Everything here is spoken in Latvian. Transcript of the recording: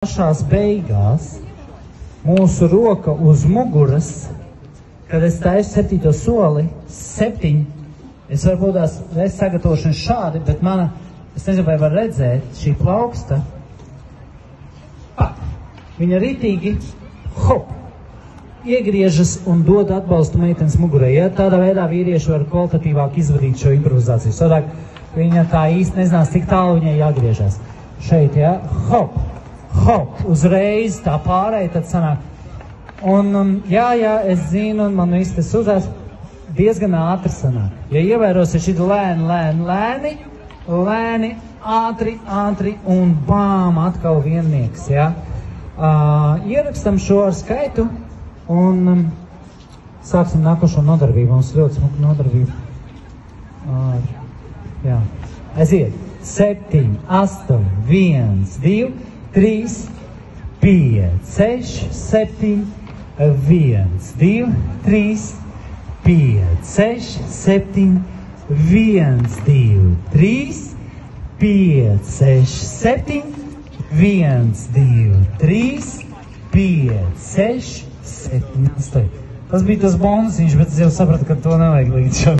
Pašās beigās mūsu roka uz muguras, kad es taisu 7. soli, 7, es varbūt tās reiz sagatavošanu šādi, bet mana, es nezinu, vai var redzēt, šī plauksta, viņa ritīgi, hop, iegriežas un dod atbalstu meitenes mugurai. Ja? Tādā veidā vīrieši var kvalitatīvāk izvadīt šo improvizāciju. Sadāk, viņa tā īsti nezinās, cik tālu viņai jāgriežas. Šeit, ja, hop. Hop, uzreiz tā pārēja, tad sanāk. Jā, es zinu, un man viss tas uzās diezgan ātri sanāk. Ja ievērosiet šī lēni, ātri, un bām, atkal viennieks, ja. Ierakstam šo ar skaitu, un sāksim nākošo nodarbību. Mums ļoti smuka nodarbība. Jā, aiziet. 7, 8, 1, 2, 3, 5, 6, 7, 1, 2, 3, 5, 6, 7, 1, 2, 3, 5, 6, 7, 1, 2, 3, 5, 6, 7, 8. Tas bija tas bonusiņš, bet es jau sapratu, ka to nevajag līdz šim.